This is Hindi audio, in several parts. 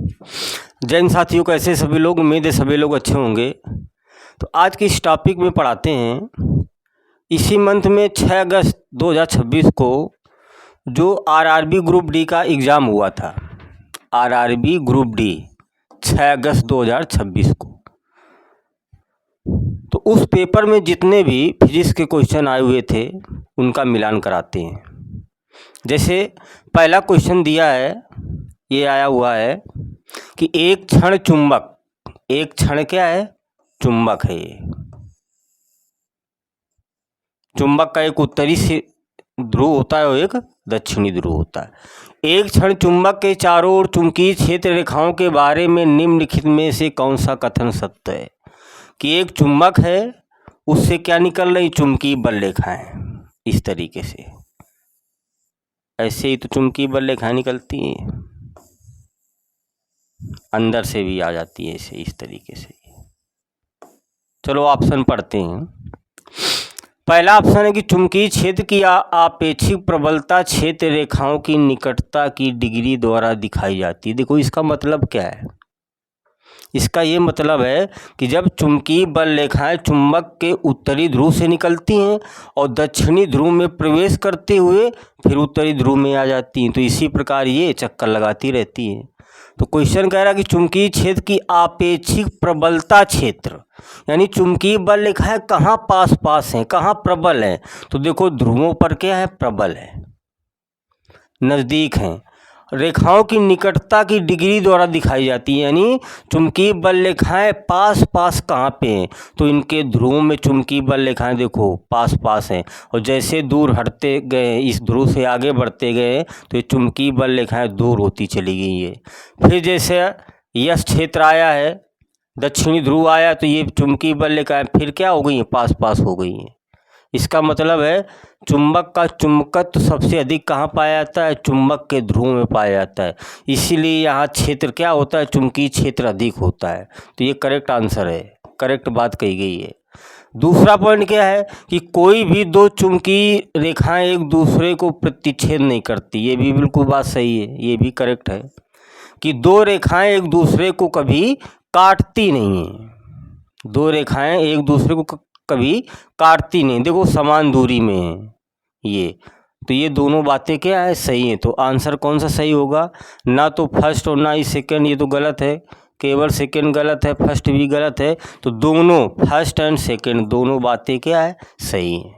जय हिंद साथियों, कैसे सभी लोग। उम्मीद है सभी लोग अच्छे होंगे। तो आज के इस टॉपिक में पढ़ाते हैं, इसी मंथ में 6 अगस्त 2026 को जो आरआरबी ग्रुप डी का एग्ज़ाम हुआ था, आरआरबी ग्रुप डी 6 अगस्त 2026 को, तो उस पेपर में जितने भी फिजिक्स के क्वेश्चन आए हुए थे उनका मिलान कराते हैं। जैसे पहला क्वेश्चन दिया है, ये आया हुआ है कि एक क्षण चुंबक, एक क्षण क्या है, चुंबक है। ये चुंबक का एक उत्तरी से ध्रुव होता है और एक दक्षिणी ध्रुव होता है। एक क्षण चुंबक के चारों ओर चुंबकीय क्षेत्र रेखाओं के बारे में निम्नलिखित में से कौन सा कथन सत्य है? कि एक चुंबक है, उससे क्या निकल रही, चुंबकीय बल रेखाएं। इस तरीके से, ऐसे ही तो चुंबकीय बल रेखाएं निकलती हैं, अंदर से भी आ जाती है ऐसे, इस तरीके से। चलो ऑप्शन पढ़ते हैं। पहला ऑप्शन है कि चुंबकीय क्षेत्र की आपेक्षिक प्रबलता क्षेत्र रेखाओं की निकटता की डिग्री द्वारा दिखाई जाती है। देखो इसका मतलब क्या है, इसका ये मतलब है कि जब चुंबकीय बल रेखाएं चुंबक के उत्तरी ध्रुव से निकलती हैं और दक्षिणी ध्रुव में प्रवेश करते हुए फिर उत्तरी ध्रुव में आ जाती हैं, तो इसी प्रकार ये चक्कर लगाती रहती हैं। तो क्वेश्चन कह रहा है कि चुंबकीय क्षेत्र की आपेक्षिक प्रबलता क्षेत्र, यानी चुंबकीय बल रेखाएं कहाँ पास पास हैं, कहाँ प्रबल हैं। तो देखो ध्रुवों पर क्या है, प्रबल है, नज़दीक हैं। रेखाओं की निकटता की डिग्री द्वारा दिखाई जाती है, यानी चुंबकीय बल रेखाएं पास पास कहाँ पे हैं, तो इनके ध्रुवों में चुंबकीय बल रेखाएं देखो पास पास हैं, और जैसे दूर हटते गए, इस ध्रुव से आगे बढ़ते गए, तो ये चुंबकीय बल रेखाएं दूर होती चली गई है। फिर जैसे यस क्षेत्र आया है, दक्षिणी ध्रुव आया, तो ये चुंबकीय बल रेखाएं फिर क्या हो गई हैं, पास पास हो गई हैं। इसका मतलब है चुंबक का चुंबकत्व सबसे अधिक कहाँ पाया जाता है, चुंबक के ध्रुव में पाया जाता है। इसीलिए यहाँ क्षेत्र क्या होता है, चुंबकीय क्षेत्र अधिक होता है। तो ये करेक्ट आंसर है, करेक्ट बात कही गई है। दूसरा पॉइंट क्या है कि कोई भी दो चुंबकीय रेखाएं एक दूसरे को प्रतिच्छेद नहीं करती। ये भी बिल्कुल बात सही है, ये भी करेक्ट है कि दो रेखाएं एक दूसरे को कभी काटती नहीं है। दो रेखाएं एक दूसरे को कभी काटती नहीं, देखो समान दूरी में है ये। तो ये दोनों बातें क्या है, सही है। तो आंसर कौन सा सही होगा, ना तो फर्स्ट और ना ही सेकंड, ये तो गलत है। केवल सेकंड गलत है, फर्स्ट भी गलत है। तो दोनों, फर्स्ट एंड सेकंड, दोनों बातें क्या है, सही है।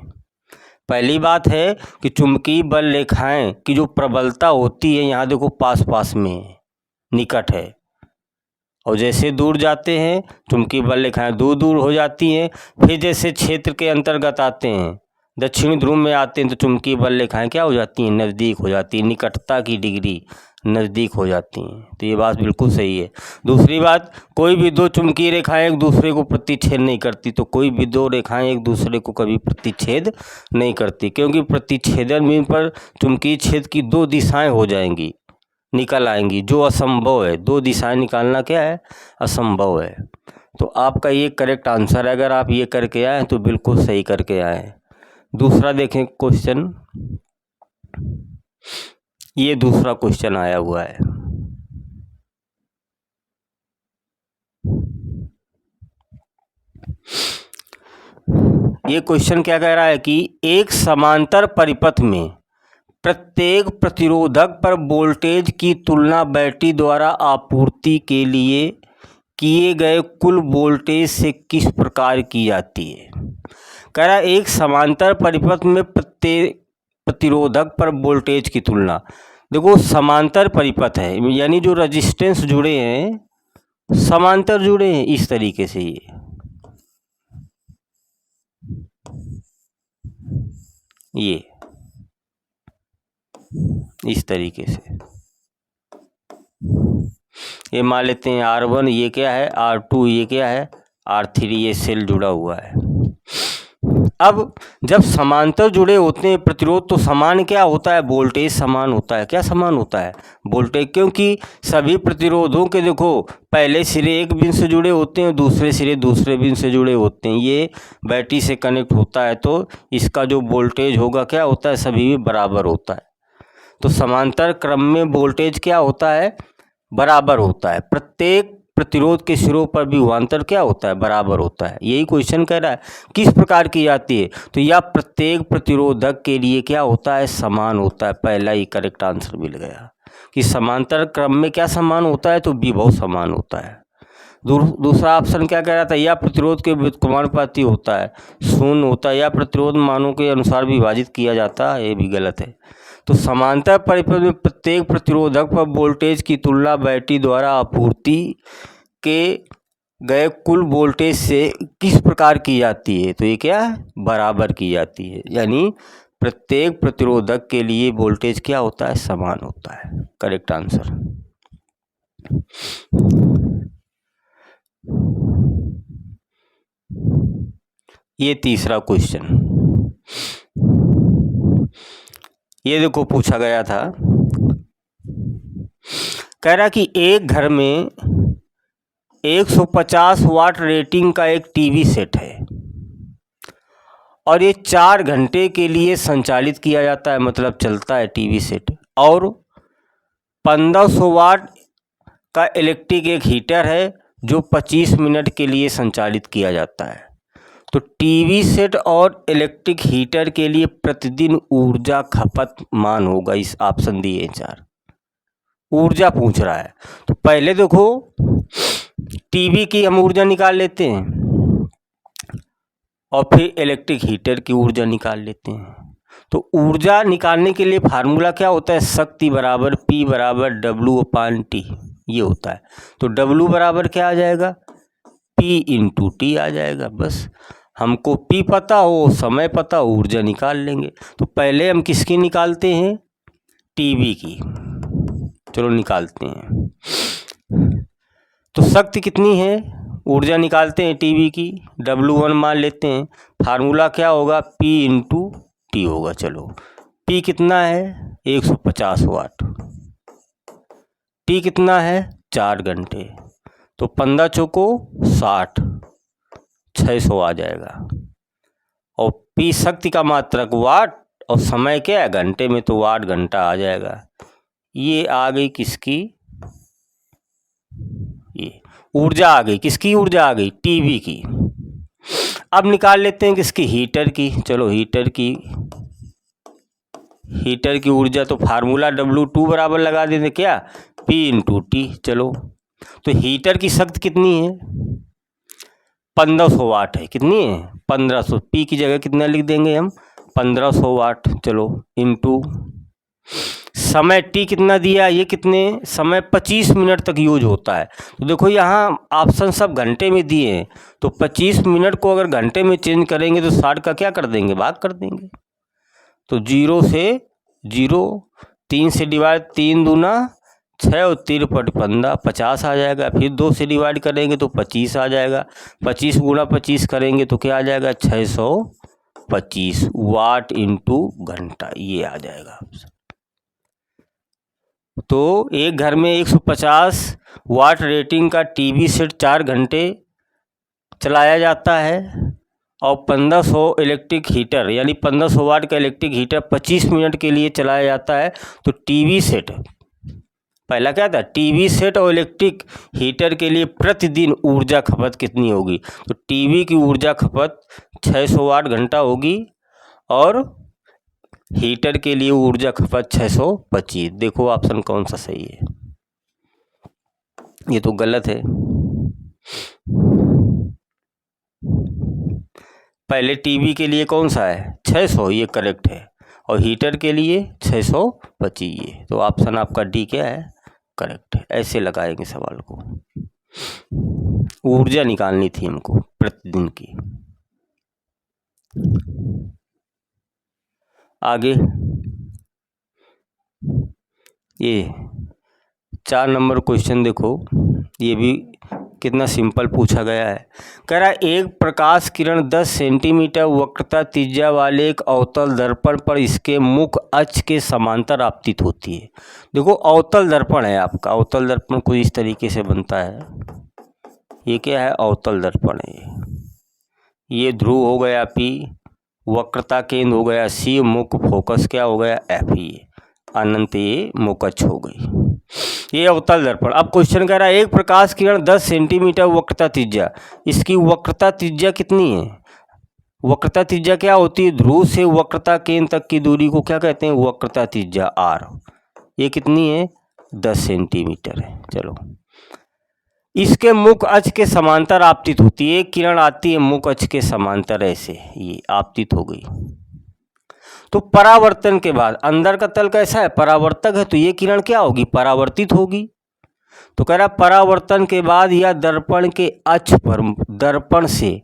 पहली बात है कि चुंबकीय बल रेखाएं की जो प्रबलता होती है, यहाँ देखो पास पास में है, निकट है, और जैसे दूर जाते हैं चुंबकीय बल रेखाएं दूर दूर हो जाती हैं। फिर जैसे क्षेत्र के अंतर्गत आते हैं, दक्षिणी ध्रुव में आते हैं, तो चुंबकीय बल रेखाएं क्या हो जाती हैं, नज़दीक हो जाती हैं, निकटता की डिग्री नज़दीक हो जाती हैं। तो ये बात बिल्कुल सही है। दूसरी बात, कोई भी दो चुंबकीय रेखाएं एक दूसरे को प्रतिच्छेद नहीं करती। तो कोई भी दो रेखाएं एक दूसरे को कभी प्रतिच्छेद नहीं करती, क्योंकि प्रतिच्छेदन बिंदु पर चुंबकीय क्षेत्र की दो दिशाएं हो जाएंगी, निकल आएंगी, जो असंभव है। दो दिशाएं निकालना क्या है, असंभव है। तो आपका ये करेक्ट आंसर है। अगर आप ये करके आए तो बिल्कुल सही करके आए। दूसरा देखें क्वेश्चन, ये दूसरा क्वेश्चन आया हुआ है। ये क्वेश्चन क्या कह रहा है कि एक समांतर परिपथ में प्रत्येक प्रतिरोधक पर वोल्टेज की तुलना बैटरी द्वारा आपूर्ति के लिए किए गए कुल वोल्टेज से किस प्रकार की जाती है। कह रहा है एक समांतर परिपथ में प्रत्येक प्रतिरोधक पर वोल्टेज की तुलना। देखो समांतर परिपथ है, यानी जो रजिस्टेंस जुड़े हैं समांतर जुड़े हैं, इस तरीके से ये इस तरीके से ये मान लेते हैं R1 ये क्या है, R2 ये क्या है, R3 ये सेल जुड़ा हुआ है। अब जब समांतर जुड़े होते हैं प्रतिरोध, तो समान क्या होता है, वोल्टेज समान होता है। क्या समान होता है, वोल्टेज, क्योंकि सभी प्रतिरोधों के देखो पहले सिरे एक बिंदु से जुड़े होते हैं, दूसरे सिरे दूसरे बिंदु से जुड़े होते हैं। ये बैटरी से कनेक्ट होता है, तो इसका जो वोल्टेज होगा क्या होता है, सभी भी बराबर होता है। तो समांतर क्रम में वोल्टेज क्या होता है, बराबर होता है। प्रत्येक प्रतिरोध के सिरों पर विभवांतर क्या होता है? बराबर होता है। यही क्वेश्चन कह रहा है। किस प्रकार की जाती है? तो यह प्रत्येक प्रतिरोधक के लिए क्या होता है? समान होता है। पहला ही करेक्ट आंसर मिल गया कि समांतर क्रम में क्या समान होता है? तो विभव समान होता है। दूसरा ऑप्शन क्या कह रहा था? यह प्रतिरोध के व्युत्क्रमानुपाती होता है, शून्य होता है। यह प्रतिरोध मानों के अनुसार विभाजित किया जाता है, ये भी गलत है। तो समांतर परिपथ में प्रत्येक प्रतिरोधक पर वोल्टेज की तुलना बैटरी द्वारा आपूर्ति के गए कुल वोल्टेज से किस प्रकार की जाती है? तो ये क्या है? बराबर की जाती है। यानी प्रत्येक प्रतिरोधक के लिए वोल्टेज क्या होता है? समान होता है। Correct answer. ये तीसरा क्वेश्चन, ये देखो पूछा गया था, कह रहा कि एक घर में 150 वाट रेटिंग का एक टीवी सेट है और ये 4 घंटे के लिए संचालित किया जाता है, मतलब चलता है टीवी सेट। और 1500 वाट का इलेक्ट्रिक एक हीटर है जो 25 मिनट के लिए संचालित किया जाता है। तो टीवी सेट और इलेक्ट्रिक हीटर के लिए प्रतिदिन ऊर्जा खपत मान होगा। इस ऑप्शन दिए हैं 4, ऊर्जा पूछ रहा है। तो पहले देखो टीवी की हम ऊर्जा निकाल लेते हैं और फिर इलेक्ट्रिक हीटर की ऊर्जा निकाल लेते हैं। तो ऊर्जा निकालने के लिए फार्मूला क्या होता है? शक्ति बराबर P बराबर W/T, ये होता है। तो W बराबर क्या आ जाएगा? P × T आ जाएगा। बस हमको P पता हो, समय पता हो, ऊर्जा निकाल लेंगे। तो पहले हम किसकी निकालते हैं? टीवी की। चलो निकालते हैं। तो शक्ति कितनी है? ऊर्जा निकालते हैं टीवी की, W1 मान लेते हैं। फार्मूला क्या होगा? P × T होगा। चलो P कितना है? 150 वाट। T कितना है? 4 घंटे। तो 15 चौको 60, 600 आ जाएगा। और P शक्ति का मात्रक वाट और समय क्या है? घंटे में, तो वाट घंटा आ जाएगा। ये आ गई किसकी? ये ऊर्जा आ गई। किसकी ऊर्जा आ गई? टीवी की। अब निकाल लेते हैं किसकी? हीटर की। चलो हीटर की ऊर्जा, तो फार्मूला W2 बराबर लगा देते क्या? P × T। चलो तो हीटर की शक्ति कितनी है? 1500 वाट है। कितनी है? 1500। P की जगह कितना लिख देंगे हम? 1500 वाट। चलो इंटू समय T कितना दिया? ये कितने समय? 25 मिनट तक यूज होता है। तो देखो यहाँ ऑप्शन सब घंटे में दिए हैं, तो 25 मिनट को अगर घंटे में चेंज करेंगे तो 60 का क्या कर देंगे? भाग कर देंगे। तो 0 से 0, 3 से डिवाइड, 3 दूना 6 और 3 × 15, 50 आ जाएगा। फिर 2 से डिवाइड करेंगे तो 25 आ जाएगा। 25 × 25 करेंगे तो क्या आ जाएगा? 625 वाट × घंटा, ये आ जाएगा। तो एक घर में 150 वाट रेटिंग का टीवी सेट 4 घंटे चलाया जाता है और 1500 इलेक्ट्रिक हीटर, यानी 1500 वाट का इलेक्ट्रिक हीटर 25 मिनट के लिए चलाया जाता है। तो टीवी सेट, पहला क्या था? टीवी सेट और इलेक्ट्रिक हीटर के लिए प्रतिदिन ऊर्जा खपत कितनी होगी? तो टीवी की ऊर्जा खपत 600 वाट घंटा होगी और हीटर के लिए ऊर्जा खपत 625। देखो ऑप्शन कौन सा सही है? ये तो गलत है। पहले टीवी के लिए कौन सा है? 600, ये करेक्ट है। और हीटर के लिए 625, ये तो ऑप्शन आपका डी क्या है? करेक्ट है। ऐसे लगाएंगे सवाल को। ऊर्जा निकालनी थी हमको प्रतिदिन की। आगे ये 4 नंबर क्वेश्चन देखो, ये भी कितना सिंपल पूछा गया है। कह रहा है एक प्रकाश किरण 10 सेंटीमीटर वक्रता त्रिज्या वाले एक अवतल दर्पण पर इसके मुख अक्ष के समांतर आपतित होती है। देखो अवतल दर्पण है आपका। अवतल दर्पण कुछ इस तरीके से बनता है। ये क्या है? अवतल दर्पण है। ये ध्रुव हो गया P, वक्रता केंद्र हो गया C, मुख्य फोकस क्या हो गया F। अनंत ये मोकच्छ हो गई। ये अवतल दर्पण। अब क्वेश्चन कह रहा है एक प्रकाश किरण 10 सेंटीमीटर वक्रता त्रिज्या, इसकी वक्रता त्रिज्या कितनी है? वक्रता त्रिज्या क्या होती है? ध्रुव से वक्रता केंद्र तक की दूरी को क्या कहते हैं? वक्रता त्रिज्या आर। ये कितनी है? 10 सेंटीमीटर है। चलो, इसके मुख्य अक्ष के समांतर आपतित होती है। एक किरण आती है मुख्य अक्ष के समांतर, ऐसे ये आपतित हो गई। तो परावर्तन के बाद अंदर का तल कैसा है? परावर्तक है, तो ये किरण क्या होगी? परावर्तित होगी। तो कह रहा परावर्तन के बाद या दर्पण के अक्ष पर दर्पण से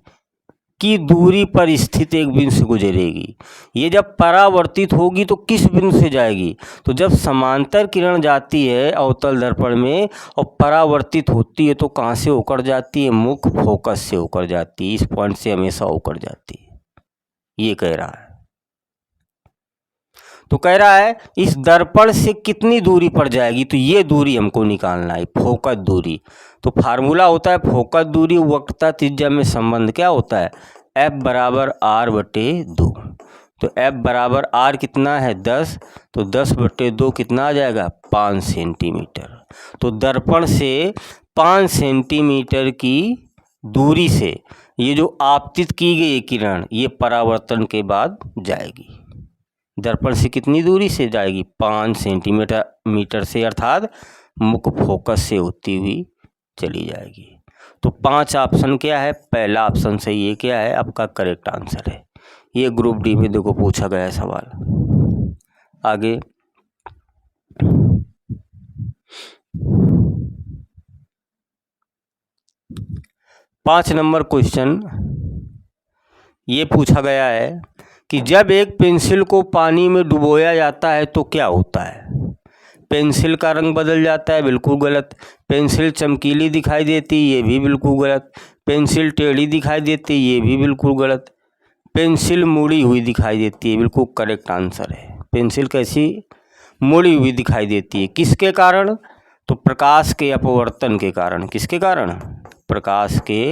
की दूरी पर स्थित एक बिंदु से गुजरेगी। ये जब परावर्तित होगी तो किस बिंदु से जाएगी? तो जब समांतर किरण जाती है अवतल दर्पण में और परावर्तित होती है तो कहाँ से होकर जाती है? मुख्य फोकस से होकर जाती है। इस पॉइंट से हमेशा होकर जाती है, ये कह रहा है। तो कह रहा है इस दर्पण से कितनी दूरी पर जाएगी? तो ये दूरी हमको निकालना है, फोकस दूरी। तो फार्मूला होता है फोकस दूरी वक्रता त्रिज्या में संबंध क्या होता है? F बराबर R/2। तो F बराबर R कितना है? 10। तो 10/2 कितना आ जाएगा? 5 सेंटीमीटर। तो दर्पण से 5 सेंटीमीटर की दूरी से ये जो आपतित की गई किरण ये परावर्तन के बाद जाएगी। दर्पण से कितनी दूरी से जाएगी? 5 सेंटीमीटर से, अर्थात मुख्य फोकस से होती हुई चली जाएगी। तो 5 ऑप्शन क्या है? पहला ऑप्शन सही। ये क्या है? आपका करेक्ट आंसर है। ये ग्रुप डी में देखो पूछा गया है सवाल। आगे 5 नंबर क्वेश्चन ये पूछा गया है कि जब एक पेंसिल को पानी में डुबोया जाता है तो क्या होता है? पेंसिल का रंग बदल जाता है, बिल्कुल गलत। पेंसिल चमकीली दिखाई देती, ये भी बिल्कुल गलत। पेंसिल टेढ़ी दिखाई देती, ये भी बिल्कुल गलत। पेंसिल मुड़ी हुई दिखाई देती है, बिल्कुल करेक्ट आंसर है। पेंसिल कैसी? मुड़ी हुई दिखाई देती है। किसके कारण? तो प्रकाश के अपवर्तन के कारण। किसके कारण? प्रकाश के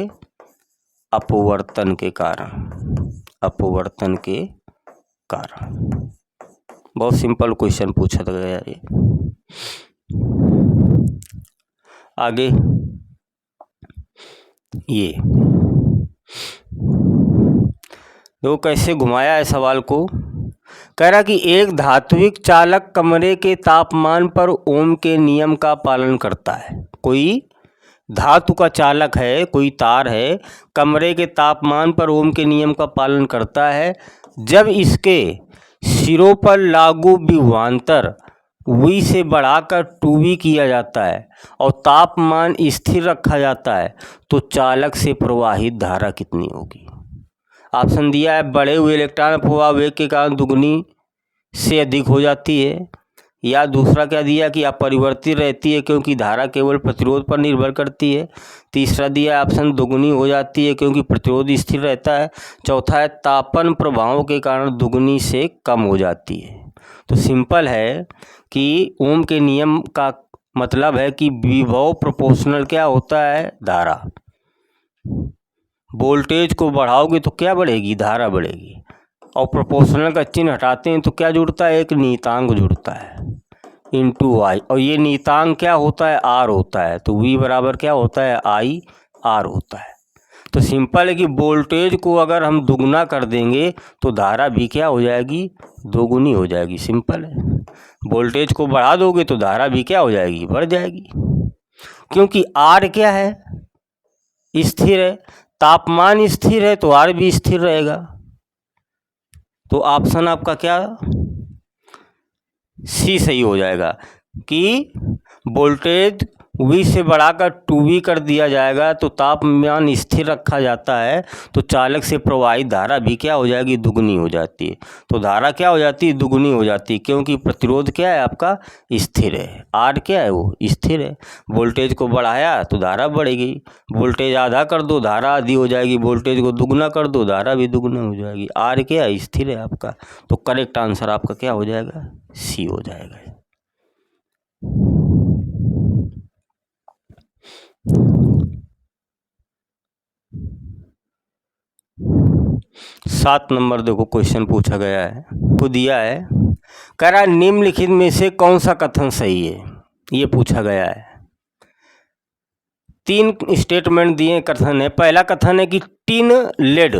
अपवर्तन के कारण। अपवर्तन के कारण। बहुत सिंपल क्वेश्चन पूछा गया है। आगे ये देखो कैसे घुमाया है सवाल को। कह रहा कि एक धात्विक चालक कमरे के तापमान पर ओम के नियम का पालन करता है। कोई धातु का चालक है, कोई तार है, कमरे के तापमान पर ओम के नियम का पालन करता है। जब इसके सिरों पर लागू विभवांतर V से बढ़ाकर 2V किया जाता है और तापमान स्थिर रखा जाता है तो चालक से प्रवाहित धारा कितनी होगी? ऑप्शन दिया है बढ़े हुए इलेक्ट्रॉन प्रवाह वेग के कारण दुगनी से अधिक हो जाती है, या दूसरा क्या दिया कि अपरिवर्तित रहती है क्योंकि धारा केवल प्रतिरोध पर निर्भर करती है। तीसरा दिया ऑप्शन दुगुनी हो जाती है क्योंकि प्रतिरोध स्थिर रहता है। चौथा है तापन प्रभावों के कारण दुगुनी से कम हो जाती है। तो सिंपल है कि ओम के नियम का मतलब है कि विभव प्रोपोर्शनल क्या होता है? धारा। वोल्टेज को बढ़ाओगे तो क्या बढ़ेगी? धारा बढ़ेगी। और प्रोपोर्शनल का चिन्ह हटाते हैं तो क्या जुड़ता है? एक नियतांक जुड़ता है इंटू आई, और ये नियतांक क्या होता है? आर होता है। तो वी बराबर क्या होता है? आई आर होता है। तो सिंपल है कि वोल्टेज को अगर हम दुगना कर देंगे तो धारा भी क्या हो जाएगी? दोगुनी हो जाएगी। सिंपल है। वोल्टेज को बढ़ा दोगे तो धारा भी क्या हो जाएगी? बढ़ जाएगी। क्योंकि आर क्या है? स्थिर है। तापमान स्थिर है तो आर भी स्थिर रहेगा। तो ऑप्शन आपका क्या? सी सही हो जाएगा कि वोल्टेज V से बढ़ाकर 2V कर दिया जाएगा तो तापमान स्थिर रखा जाता है तो चालक से प्रवाहित धारा भी क्या हो जाएगी? दुगनी हो जाती है। तो धारा क्या हो जाती है? दुगनी हो जाती है क्योंकि प्रतिरोध क्या है आपका? स्थिर है। आर क्या है? वो स्थिर है। वोल्टेज को बढ़ाया तो धारा बढ़ेगी। वोल्टेज आधा कर दो धारा आधी हो जाएगी। वोल्टेज को दुगना कर दो धारा भी दुगना हो जाएगी। आर क्या है? स्थिर है आपका। तो करेक्ट आंसर आपका क्या हो जाएगा? सी हो जाएगा। 7 नंबर देखो क्वेश्चन पूछा गया है, को दिया है। कह रहा निम्नलिखित में से कौन सा कथन सही है, ये पूछा गया है। 3 स्टेटमेंट दिए कथन है। पहला कथन है कि टिन लेड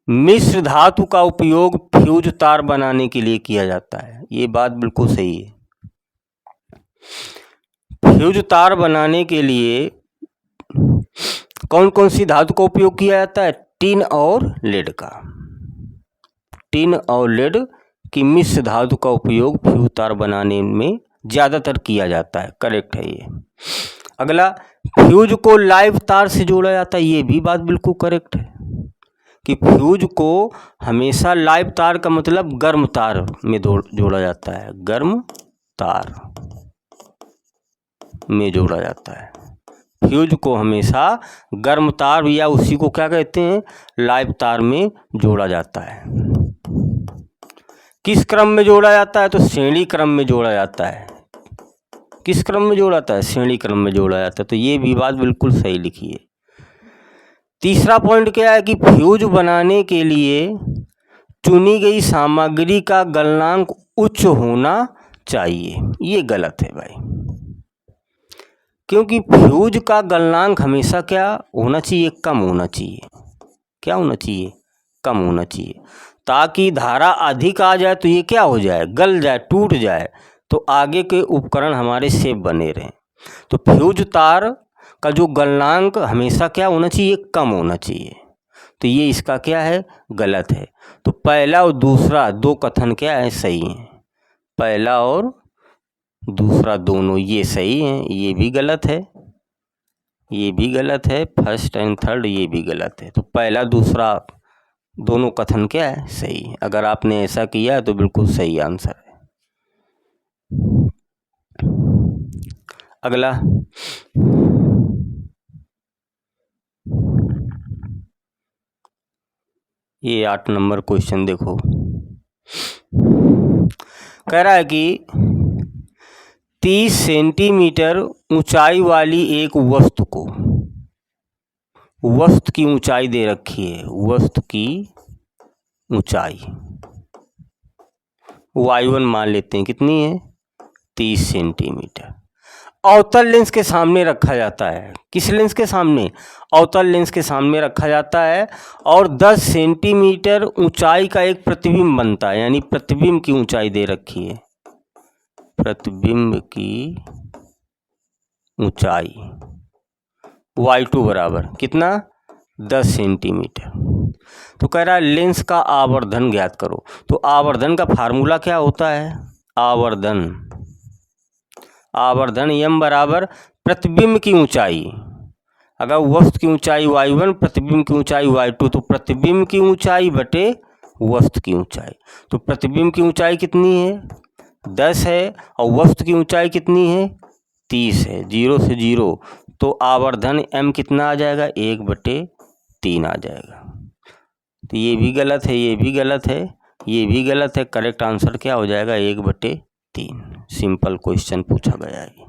मिश्र धातु का उपयोग फ्यूज तार बनाने के लिए किया जाता है। ये बात बिल्कुल सही है। फ्यूज तार बनाने के लिए कौन कौन सी धातु का उपयोग किया जाता है? टिन और लेड का। टिन और लेड की मिश्र धातु का उपयोग फ्यूज तार बनाने में ज़्यादातर किया जाता है। करेक्ट है ये। अगला, फ्यूज को लाइव तार से जोड़ा जाता है। ये भी बात बिल्कुल करेक्ट है कि फ्यूज को हमेशा लाइव तार का मतलब गर्म तार में जोड़ा जाता है। गर्म तार में जोड़ा जाता है। फ्यूज को हमेशा गर्म तार या उसी को क्या कहते हैं, लाइव तार में जोड़ा जाता है। किस क्रम में जोड़ा जाता है? तो श्रेणी क्रम में जोड़ा जाता है। किस क्रम में जोड़ा जाता है? श्रेणी क्रम में जोड़ा जाता है। तो ये भी बात बिल्कुल सही लिखी है। तीसरा पॉइंट क्या है कि फ्यूज बनाने के लिए चुनी गई सामग्री का गलनांक उच्च होना चाहिए। ये गलत है भाई, क्योंकि फ्यूज का गलनांक हमेशा क्या होना चाहिए? कम होना चाहिए। क्या होना चाहिए? कम होना चाहिए, ताकि धारा अधिक आ जाए तो ये क्या हो जाए? गल जाए, टूट जाए, तो आगे के उपकरण हमारे सेफ बने रहें। तो फ्यूज तार का जो गलनांक हमेशा क्या होना चाहिए? कम होना चाहिए। तो ये इसका क्या है? गलत है। तो पहला और दूसरा 2 कथन क्या है? सही हैं। पहला और दूसरा दोनों ये सही हैं। ये भी गलत है, ये भी गलत है। फर्स्ट एंड थर्ड ये भी गलत है। तो पहला दूसरा दोनों कथन क्या है? सही है। अगर आपने ऐसा किया तो बिल्कुल सही आंसर है। अगला, ये 8 नंबर क्वेश्चन देखो। कह रहा है कि 30 सेंटीमीटर ऊंचाई वाली एक वस्तु को, वस्तु की ऊंचाई दे रखी है। वस्तु की ऊंचाई y1 मान लेते हैं, कितनी है? 30 सेंटीमीटर। अवतल लेंस के सामने रखा जाता है। किस लेंस के सामने? अवतल लेंस के सामने रखा जाता है, और 10 सेंटीमीटर ऊंचाई का एक प्रतिबिंब बनता है। यानी प्रतिबिंब की ऊंचाई दे रखी है। प्रतिबिंब की ऊंचाई y2 बराबर कितना? 10 सेंटीमीटर। तो कह रहा है लेंस का आवर्धन ज्ञात करो। तो आवर्धन का फार्मूला क्या होता है? आवर्धन m बराबर प्रतिबिंब की ऊंचाई। अगर वस्तु की ऊंचाई y1, प्रतिबिंब की ऊंचाई y2, तो प्रतिबिंब की ऊंचाई बटे वस्तु की ऊंचाई। तो प्रतिबिंब की ऊंचाई कितनी है? 10 है, और वस्तु की ऊंचाई कितनी है? 30 है। 0 से 0, तो आवर्धन m कितना आ जाएगा? 1/3 आ जाएगा। तो ये भी गलत है, ये भी गलत है, ये भी गलत है। करेक्ट आंसर क्या हो जाएगा? 1/3। सिंपल क्वेश्चन पूछा गया है।